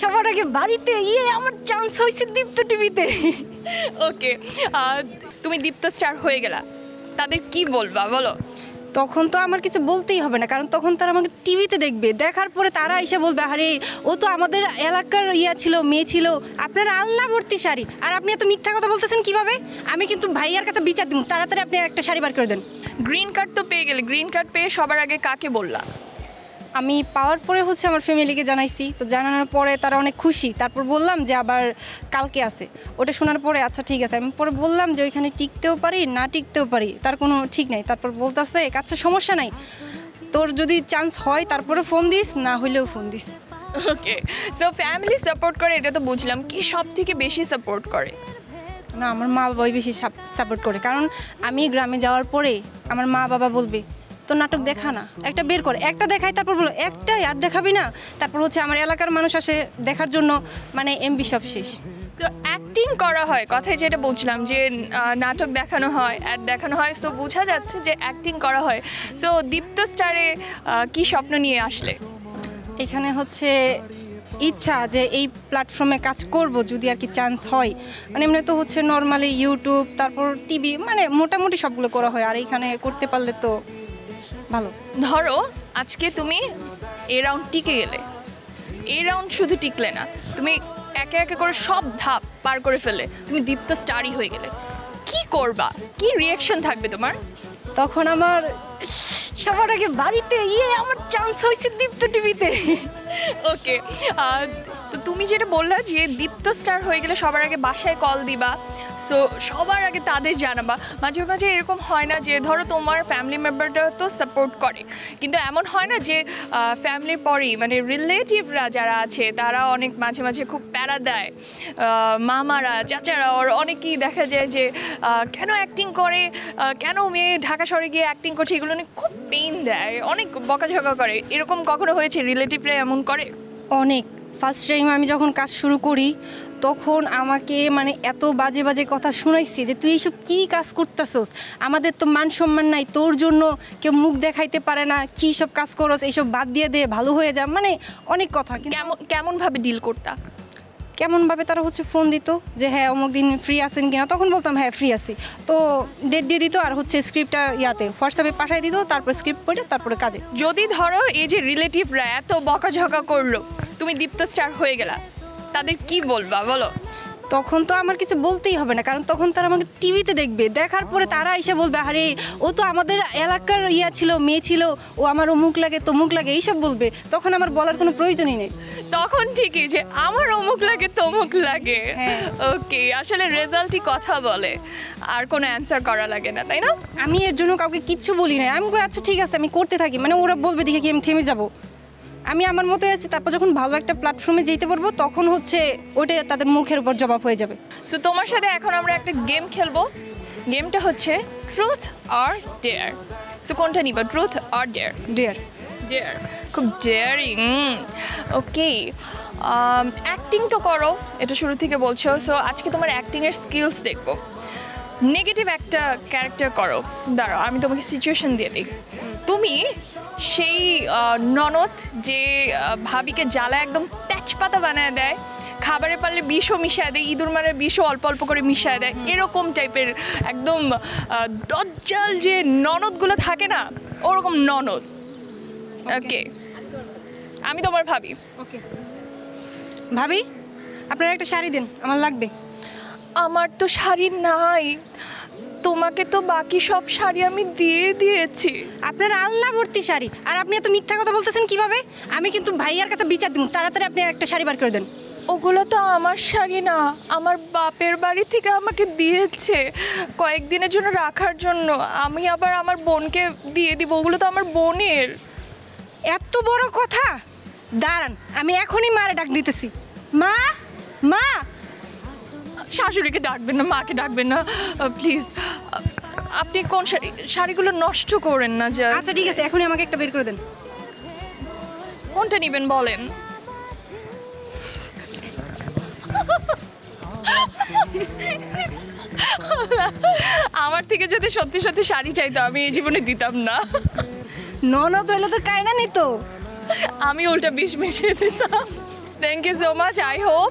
সবার আগে বাড়িতে আমার চান্স হয়েছে দীপ্ত টিভিতে। ওকে, তুমি দীপ্ত স্টার হয়ে গেলা, তাদের কি বলবা বলো? তখন তো আমার কিছু বলতেই হবে না, কারণ তখন তারা আমাকে টিভিতে দেখবে, দেখার পরে তারা এসে বলবে আরে ও তো আমাদের এলাকার ছিল, মেয়ে ছিল, আপনারা আল্লাহ ভর্তি শাড়ি, আর আপনি এত মিথ্যা কথা বলতেছেন কিভাবে? আমি কিন্তু ভাইয়ার কাছে বিচার দিব, তাড়াতাড়ি আপনি একটা শাড়ি বার করে দেন। গ্রিন কার্ড তো পেয়ে গেলে, গ্রিন কার্ড পেয়ে সবার আগে কাকে বললা? আমি পাওয়ার পরে আমার ফ্যামিলিকে জানাইছি, তো জানানোর পরে তারা অনেক খুশি। তারপর বললাম যে আবার কালকে আছে, ওটা শোনার পরে আচ্ছা ঠিক আছে। আমি পরে বললাম যে ওইখানে টিকতেও পারি না টিকতেও পারি, তার কোনো ঠিক নাই। তারপর বলতেছে আচ্ছা সমস্যা নাই, তোর যদি চান্স হয় তারপরে ফোন দিস, না হইলেও phone this. Okay, so family support করে এটা তো বুঝলাম, কি সব থেকে বেশি সাপোর্ট করে? না, আমার মা বাবাই বেশি সাপোর্ট করে, কারণ আমি গ্রামে যাওয়ার পরে আমার মা বাবা বলবে তো নাটক দেখা না, একটা বের করে, একটা দেখাই, তারপর বলো একটাই আর দেখাবি না। তারপর আমার এলাকার মানুষ আসে দেখার জন্য, মানে এমবি সব শেষ। তো অ্যাক্টিং করা হয়, কথায় যেটা বলছিলাম যে নাটক দেখানো হয়, অ্যাড দেখানো হয়, সো বোঝা যাচ্ছে যে অ্যাক্টিং করা হয়। সো দীপ্ত স্টারে কি স্বপ্ন নিয়ে আসলে? এখানে ইচ্ছা যে এই প্ল্যাটফর্মে কাজ করব যদি আর কি চান্স হয়। মানে এমনি তো নর্মালি ইউটিউব, তারপর টিভি, মানে মোটামুটি সবগুলো করা হয়, আর এইখানে করতে পারলে তো ভালো। ধরো আজকে তুমি এই রাউন্ড টিকে গেলে, এই রাউন্ড শুধু টিকলে না, তুমি একে একে করে সব ধাপ পার করে ফেলে, তুমি দীপ্ত স্টারই হয়ে গেলে, কি করবা? কি রিয়াকশন থাকবে তোমার? তখন আমার সবার আগে বাড়িতে আমার চান্স হয়েছে দীপ্ত টিভিতে। ওকে, তো তুমি যেটা বললা যে দীপ্ত স্টার হয়ে গেলে সবার আগে বাসায় কল দিবা, সো সবার আগে তাদের জানাবা। মাঝে মাঝে এরকম হয় না যে ধরো তোমার ফ্যামিলি মেম্বারটা তো সাপোর্ট করে, কিন্তু এমন হয় না যে ফ্যামিলির পরেই মানে রিলেটিভরা যারা আছে তারা অনেক মাঝে মাঝে খুব প্যারা দেয়, মামারা চাচারা, ওর অনেকেই দেখা যায় যে কেন অ্যাক্টিং করে, কেন মেয়ে ঢাকা শহরে গিয়ে অ্যাক্টিং করছে, এগুলো নিয়ে খুব পেইন দেয়, অনেক বকাঝকা করে। এরকম কখনো হয়েছে রিলেটিভরা এমন করে? অনেক। ফার্স্ট টাইম আমি যখন কাজ শুরু করি তখন আমাকে মানে এত বাজে বাজে কথা শুনাইছি যে তুই এইসব কী কাজ করতেছস, আমাদের তো মান সম্মান নাই, তোর জন্য কেউ মুখ দেখাইতে পারে না, কী সব কাজ করস, এইসব বাদ দিয়ে দে, ভালো হয়ে যা, মানে অনেক কথা। কেমনভাবে ডিল করতা? কেমনভাবে তারা ফোন দিত যে হ্যাঁ অমুক দিন ফ্রি আছেন কিনা, তখন বলতাম হ্যাঁ ফ্রি আছি, তো ডেট দিয়ে দিত, আর স্ক্রিপ্টটা হোয়াটসঅ্যাপে পাঠিয়ে দিত, তারপর স্ক্রিপ্ট পড়ে তারপরে কাজে। যদি ধরো এই যে রিলেটিভরা এত বকাঝকা করলো, তুমি দীপ্ত স্টার হয়ে গেলা, তাদের কি বলবা বলো? তখন তো আমার কিছু বলতেই হবে না, কারণ তখন তারা আমাকে টিভিতে দেখবে, দেখার পরে তারা এসে বলবে আরে ও তো আমাদের এলাকার ছিল, মেয়ে ছিল, ও আমার অমুক লাগে তমুক লাগে, এইসব বলবে। তখন আমার বলার কোনো প্রয়োজনই নেই, তখন ঠিকই যে আমার অমুক লাগে তমুক লাগে। ওকে, আসলে রেজাল্টই কথা বলে, আর কোনো অ্যান্সার করা লাগে না, তাই না? আমি এর জন্য কাউকে কিচ্ছু বলি না, আমি আচ্ছা ঠিক আছে আমি করতে থাকি, মানে ওরা বলবে দেখে কি আমি থেমে যাবো? আমি আমার মতো আছি, তারপর যখন ভালো একটা প্ল্যাটফর্মে যেতে পারবো তখন ওইটা তাদের মুখের উপর জবাব হয়ে যাবে। সো তোমার সাথে এখন আমরা একটা গেম খেলবো, গেমটা হচ্ছে ট্রুথ অর ডেয়ার। সো কোনটা নিবা, truth or dare? Dare. Dare, খুব ডেয়ারিং। ওকে, অ্যাক্টিং তো করো, এটা শুরু থেকে বলছো, সো আজকে তোমার অ্যাক্টিংয়ের স্কিলস দেখবো। নেগেটিভ একটা ক্যারেক্টার করো, দাঁড়াও আমি তোমাকে সিচুয়েশন দিয়ে দিই। তুমি সেই ননদ যে ভাবিকে জ্বালা একদম তেজপাতা বানায় দেয়, খাবারে পারলে বিষও মিশায় দেয়, ইঁদুর মারে বিষও অল্প অল্প করে মিশায় দেয়, এরকম টাইপের একদম দজ্জাল যে ননদগুলো থাকে না, ওরকম ননদ। ওকে, আমি তোমার ভাবি। ওকে ভাবি, আপনারা একটা শাড়ি দেন, আমার লাগবে। আমার তো শাড়ি নাই, তোমাকে তো বাকি সব শাড়ি আমি দিয়ে দিয়েছি। আপনার আল্লাহ ভর্তি শাড়ি, আর আপনি এত মিথ্যা কথা বলতেছেন কিভাবে? আমি কিন্তু ভাইয়ার কাছে বিচার দিব, তাড়াতাড়ি আপনি একটা শাড়ি বার করে দেন। ওগুলো তো আমার শাড়ি না, আমার বাপের বাড়ি থেকে আমাকে দিয়েছে কয়েকদিনের জন্য রাখার জন্য, আমি আবার আমার বোনকে দিয়ে দিব, ওগুলো তো আমার বোনের। এত বড় কথা? দাঁড়ান, আমি এখনই মারে ডাক দিতেছি। মা, মা। শাশুড়িকে ডাকবেন না, মাকে ডাকবেন না প্লিজ। আপনি কোন শাড়িগুলো নষ্ট করেন না। আচ্ছা ঠিক আছে, এখনই আমাকে একটা বের করে দেন। কোনটা নেবেন বলেন? আমার থেকে যদি সত্যি সত্যি শাড়ি চাইতো আমি এই জীবনে দিতাম না। ননদ হইলে তো কায়না নিত, আমি উল্টা বিষ মিশিয়ে দিতাম। Thank you so much. I hope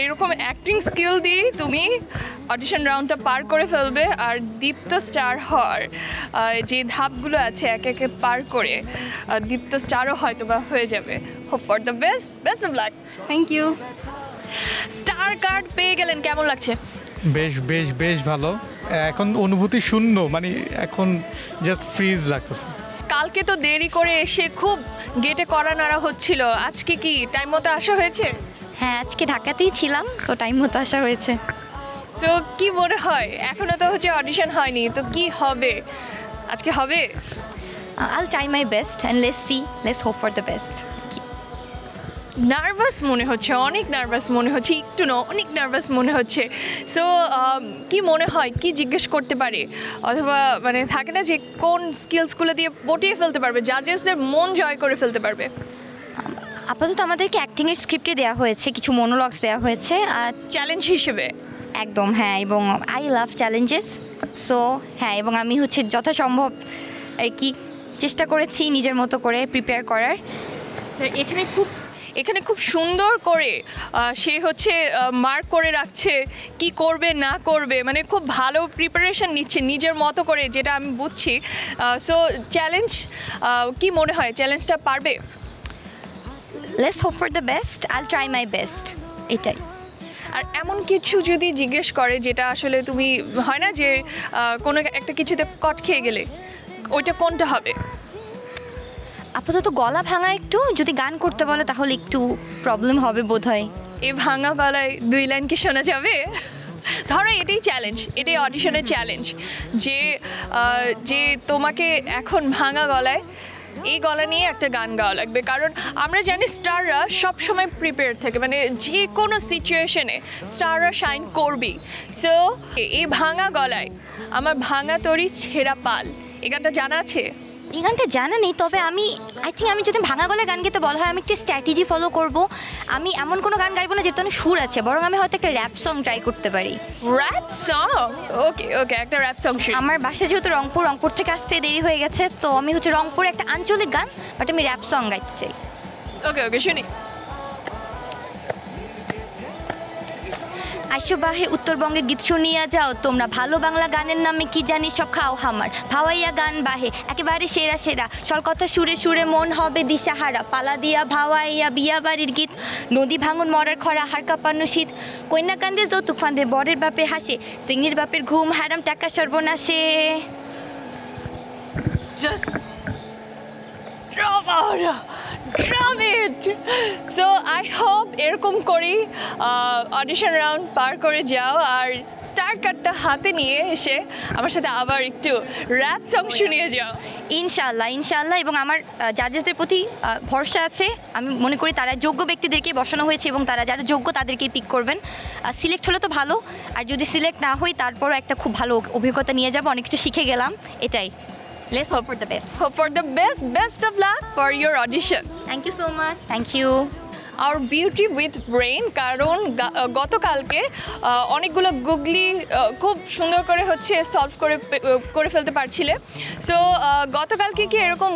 এরকম অ্যাক্টিং স্কিল দিয়ে তুমি অডিশন রাউন্ডটা পার করে ফেলবে আর দীপ্ত স্টার হওয়ার যে ধাপগুলো আছে একে একে পার করে দীপ্ত স্টারও হয়তো বা হয়ে যাবে। Hope for the best of luck. Thank you. Star card পেয়ে গেলেন, কেমন লাগছে? বেশ বেশ বেশ ভালো। এখন অনুভূতি শূন্য, মানে এখন জাস্ট ফ্রিজ লাগতেছে। কালকে তো দেরি করে এসে খুব গেটে কড়া নাড়া হচ্ছিল, আজকে কি টাইম মতো আসা হয়েছে? হ্যাঁ, আজকে ঢাকাতেই ছিলাম, সো টাইম মতো আসা হয়েছে। সো কি মনে হয়, এখনো তো হচ্ছে অডিশন হয়নি, তো কি হবে আজকে? হবে? I'll try my best and let's hope for the best. Nervous মনে হচ্ছে, অনেক নার্ভাস মনে হচ্ছে, একটু না অনেক নার্ভাস মনে হচ্ছে। সো কি মনে হয়, কি জিজ্ঞেস করতে পারে, অথবা মানে থাকে না যে কোন স্কিলসগুলো দিয়ে পটিয়ে ফেলতে পারবে, জাজেসদের মন জয় করে ফেলতে পারবে? আপাতত আমাদেরকে অ্যাক্টিংয়ের স্ক্রিপ্টে দেওয়া হয়েছে, কিছু মনোলগস দেওয়া হয়েছে আর চ্যালেঞ্জ হিসেবে একদম হ্যাঁ, এবং আই লাভ চ্যালেঞ্জেস। সো হ্যাঁ, এবং আমি হচ্ছে যথাসম্ভব আর কি চেষ্টা করেছি নিজের মতো করে প্রিপেয়ার করার। এখানে খুব সুন্দর করে সে হচ্ছে মার্ক করে রাখছে কি করবে না করবে, মানে খুব ভালো প্রিপারেশন নিচ্ছে নিজের মতো করে, যেটা আমি বুঝছি। সো চ্যালেঞ্জ কি মনে হয়, চ্যালেঞ্জটা পারবে? Let's hope for the best, আইল ট্রাই মাই বেস্ট, এটাই। আর এমন কিছু যদি জিজ্ঞেস করে যেটা আসলে তুমি, হয় না যে কোনো একটা কিছুতে কট খেয়ে গেলে, ওইটা কোনটা হবে? আপাতত গলা ভাঙা, একটু যদি গান করতে বলে তাহলে একটু প্রবলেম হবে বোধহয়। এই ভাঙা গলায় 2 লাইন কি শোনা যাবে? ধরো এটাই চ্যালেঞ্জ, এটাই অডিশনের চ্যালেঞ্জ, যে তোমাকে এখন ভাঙা গলায় এই গলা নিয়ে একটা গান গাওয়া লাগবে। কারণ আমরা জানি স্টাররা সবসময় প্রিপেয়ার থাকে, মানে যে কোনো সিচুয়েশনে স্টাররা শাইন করবেই। সো এই ভাঙা গলায় আমার ভাঙা তরি ছেঁড়া পাল, এই গানটা জানা আছে? এই গানটা জানা নেই, তবে আমি আমি যদি ভাঙা গলায় গান গেতে বলা হয় আমি একটা স্ট্র্যাটেজি ফলো করব। আমি এমন কোনো গান গাইবো না যেহেতু অনেক সুর আছে, বরং আমি হয়তো একটা র্যাপ সং ট্রাই করতে পারি। Rap song? ওকে ওকে, একটা র্যাপ সং শুনি। আমার বাসা যেহেতু রংপুর থেকে আসতে দেরি হয়ে গেছে, তো আমি হচ্ছে রংপুরে একটা আঞ্চলিক গান, বাট আমি র্যাপ সং গাইতে চাই। ওকে ওকে, শুনি। আইসো বাহে উত্তরবঙ্গের গীত শুনিয়া যাও তোমরা, ভালো বাংলা গানের নামে কি জানি সব খাও হামার, ভাওয়াইয়া গান বাহে একেবারে সেরা সেরা, সল কথা সুরে সুরে মন হবে দিশাহারা, পালা দিয়া ভাওয়াইয়া বিয়া বাড়ির গীত, নদী ভাঙন মরার খরা হাড় কাঁপানো শীত, কন্যা কান্দে যৌতুক ফাঁদে বরের বাপে হাসে, সিংড়ির বাপের ঘুম হারাম টাকা সর্বনাশে। Just drop it. So I hope এরকম করেই অডিশন রাউন্ড পার করে যাও, আর স্টার কার্ডটা হাতে নিয়ে এসে আমার সাথে আবার একটু র্যাপ সং শুনিয়ে যাও। ইনশাল্লাহ, এবং আমার জাজেসদের প্রতি ভরসা আছে। আমি মনে করি তারা যোগ্য ব্যক্তিদেরকেই বসানো হয়েছে এবং তারা যারা যোগ্য তাদেরকেই পিক করবেন। সিলেক্ট হলে তো ভালো, আর যদি সিলেক্ট না হই তারপরও একটা খুব ভালো অভিজ্ঞতা নিয়ে যাব, অনেক কিছু শিখে গেলাম, এটাই। Let's hope for the best. Hope for the best of luck for your audition. Thank you so much. Thank you. Our beauty with brain, কারণ গতকালকে অনেকগুলো গুগলি খুব সুন্দর করে হচ্ছে সলভ করে ফেলতে পারছিলে। সো গতকালকে কি এরকম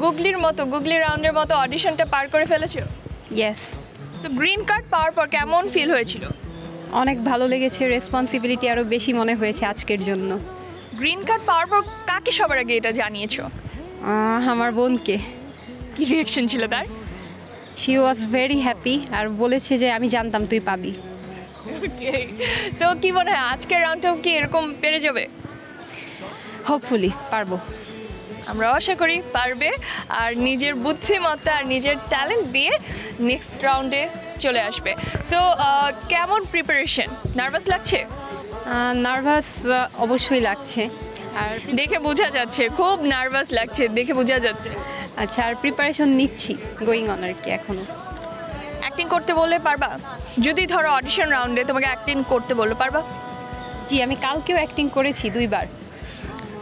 গুগলির মতো গুগলি রাউন্ডের মতো অডিশনটা পার করে ফেলেছো? ইয়েস। সো গ্রিন কার্ড পাওয়ার পর কেমন ফিল হয়েছিল? অনেক ভালো লেগেছে, রেসপন্সিবিলিটি আরও বেশি মনে হয়েছে আজকের জন্য। গ্রিন কার্ড পাওয়ার পর কাকে সবার আগে এটা জানিয়েছো? আমার বোনকে। কি রিঅ্যাকশন ছিল তার? শি ওয়াজ ভেরি হ্যাপি, আর বলেছে যে আমি জানতাম তুই পাবি। ওকে, সো কি মনে হয় আজকের রাউন্ডটাও কি এরকম পেরে যাবে? হোপফুলি পারবো। আমরা আশা করি পারবে, আর নিজের বুদ্ধিমত্তা আর নিজের ট্যালেন্ট দিয়ে নেক্সট রাউন্ডে চলে আসবে। সো কেমন প্রিপারেশন? নার্ভাস লাগছে? নার্ভাস অবশ্যই লাগছে, আর দেখে বোঝা যাচ্ছে খুব নার্ভাস লাগছে, দেখে বোঝা যাচ্ছে। আচ্ছা, আর প্রিপারেশন নিচ্ছি, গোয়িং অন আর কি এখনও। অ্যাক্টিং করতে বললে পারবা? যদি ধরো অডিশন রাউন্ডে তোমাকে অ্যাক্টিং করতে বললো, পারবা? জি, আমি কালকেও অ্যাক্টিং করেছি 2 বার।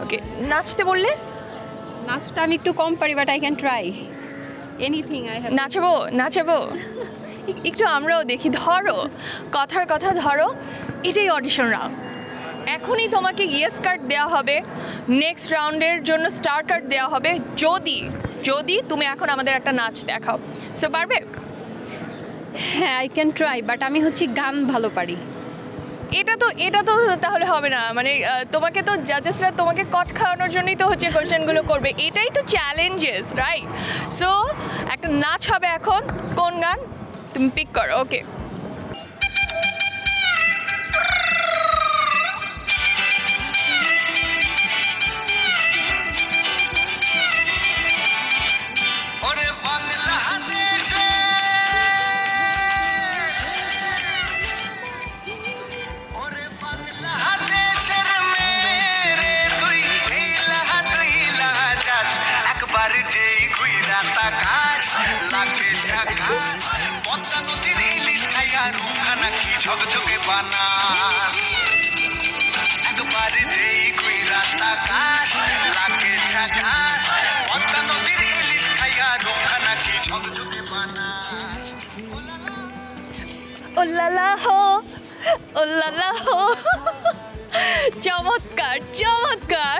ওকে, নাচতে বললে? নাচটা আমি একটু কম পারি, but I can try anything. নাচাবো একটু আমরাও দেখি। ধরো কথার কথা ধরো, এটাই অডিশন রাউন্ড, এখনই তোমাকে ইয়েস কার্ড দেওয়া হবে, নেক্সট রাউন্ডের জন্য স্টার কার্ড দেওয়া হবে যদি তুমি এখন আমাদের একটা নাচ দেখাও। সো পারবে? হ্যাঁ আই ক্যান ট্রাই, বাট আমি হচ্ছে গান ভালো পারি। এটা তো তাহলে হবে না, মানে তোমাকে তো জাজেসরা তোমাকে কট খাওয়ানোর জন্যই তো হচ্ছে কোয়েশ্চেনগুলো করবে, এটাই তো চ্যালেঞ্জেস, রাইট? সো একটা নাচ হবে এখন, কোন গান তুমি পিক করো? ওকে, ঝকঝকে বানাস একবার যেই কইরা তাকাস লাগে ঝাকাস পদ্মা নদীর ইলিশ খাইয়া রোখা নাকি ঝকঝকে বানাস। ওল্লালা হো, ওল্লালা হো, চমৎকার চমৎকার।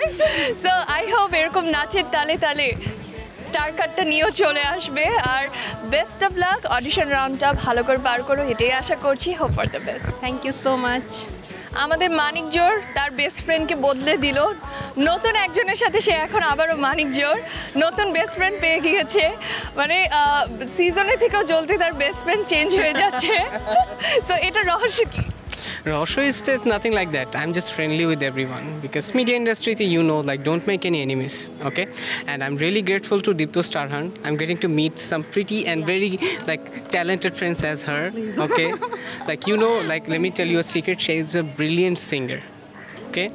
সো আই হোপ এরকম নাচের তালে তালে স্টার কাটটা নিয়েও চলে আসবে। আর বেস্ট অফ লাক, অডিশন রাউন্ডটা ভালো করে পার করো, এটাই আশা করছি। Hope for the best. Thank you so much. আমাদের মানিক জোর তার বেস্ট ফ্রেন্ডকে বদলে দিল, নতুন একজনের সাথে সে এখন আবারও মানিক জোর নতুন বেস্ট ফ্রেন্ড পেয়ে গিয়েছে, মানে সিজনের থেকেও জলদি তার বেস্ট ফ্রেন্ড চেঞ্জ হয়ে যাচ্ছে। সো এটা রহস্য কি? Rahasya is there's nothing like that. I'm just friendly with everyone because media industry, you know, like don't make any enemies, okay? And I'm really grateful to Dipto Starhan. I'm getting to meet some pretty and very like talented friends as her, okay? Like you know, like let me tell you a secret. She is a brilliant singer, okay?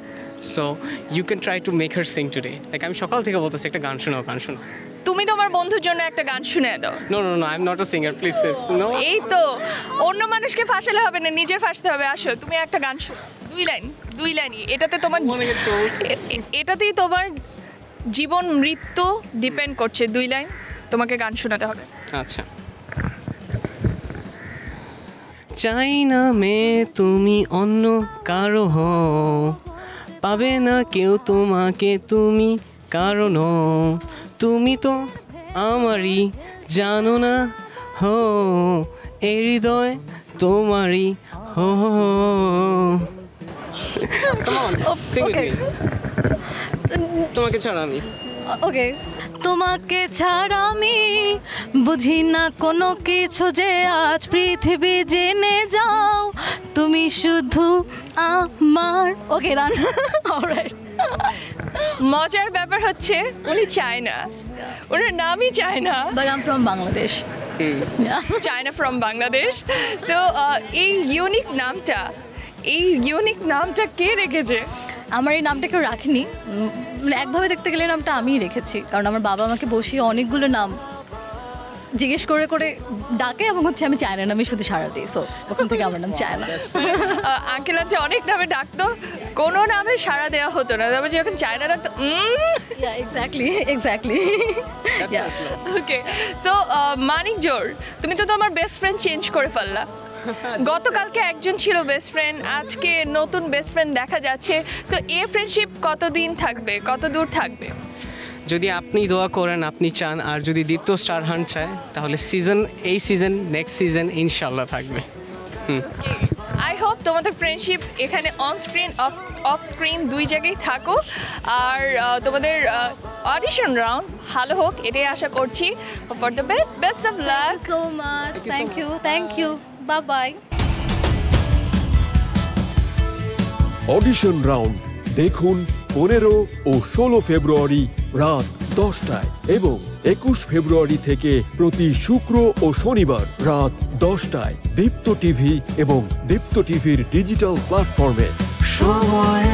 So you can try to make her sing today. Like I'm সকাল থেকে বলতেছি একটা গান শোনাও, গান শোনাও। তুমি তোমার বন্ধুর জন্য একটা গান শুনে দাও। No, I'm not a singer. Please, sis. No. এই তো, অন্য মানুষকে ফাঁসালে হবে না, নিজের ফাঁসতে হবে। আসো, তুমি একটা গান শোনো, দুই লাইনই। এটাতেই তোমার জীবন মৃত্যু ডিপেন্ড করছে। 2 লাইন তোমাকে গান শোনাতে হবে। আচ্ছা। চাই না মেয়ে তুমি অন্য কারো হও, পাবে না কেউ তোমাকে তুমি কারণ তুমি তো আমারই জানো না হো, এই হৃদয় তোমারই হো। তোমাকে ছাড়া আমি ওকে, তোমাকে ছাড়া আমি বুঝি না কোনো কিছু, যে আজ পৃথিবী জেনে যাও তুমি শুধু আমার। ওকে রান। অলরাইট। মজার ব্যাপার হচ্ছে উনি চায় না, ওনার নামই চায় না, but I am from Bangladesh. China from Bangladesh. So এই ইউনিক নামটা কে রেখেছে? আমার এই নামটা কেউ রাখিনি, মানে একভাবে দেখতে গেলে নামটা আমিই রেখেছি, কারণ আমার বাবা আমাকে বসিয়ে অনেকগুলো নাম জিজ্ঞেস করে করে ডাকে এবং হচ্ছে আমি চায়না নামে শুধু সারা দিই। সো ওখান থেকে আমার নাম চায়না। আঙ্কেল আন্টি অনেক নামে ডাকতো, কোনো নামে সাড়া দেওয়া হতো না, তারপর যখন চায়না ডাকতো এক্স্যাক্টলি। ওকে, সো মানিক জোর, তুমি তো তোমার বেস্ট ফ্রেন্ড চেঞ্জ করে ফেললা। গতকালকে একজন ছিল বেস্ট ফ্রেন্ড, আজকে নতুন বেস্ট ফ্রেন্ড দেখা যাচ্ছে। সো এই ফ্রেন্ডশিপ কতদিন থাকবে, কত দূর থাকবে? যদি আপনি দোয়া করেন, আপনি চান, আর যদি দীপ্ত স্টারহান চায়, তাহলে এই সিজন নেক্সট সিজন ইনশাল্লাহ থাকবে। আই হোপ তোমাদের ফ্রেন্ডশিপ এখানে অন স্ক্রিন অফ স্ক্রিন দুই জায়গায় থাকুক, আর তোমাদের অডিশন রাউন্ড ভালো হোক, এটাই আশা করছি। For the best of luck. So much, thank you, bye. Audition round দেখুন 15 ও 16 ফেব্রুয়ারি রাত 10টায় এবং 21 ফেব্রুয়ারি থেকে প্রতি শুক্র ও শনিবার রাত 10টায় দীপ্ত টিভি এবং দীপ্ত টিভির ডিজিটাল প্ল্যাটফর্মে। সময়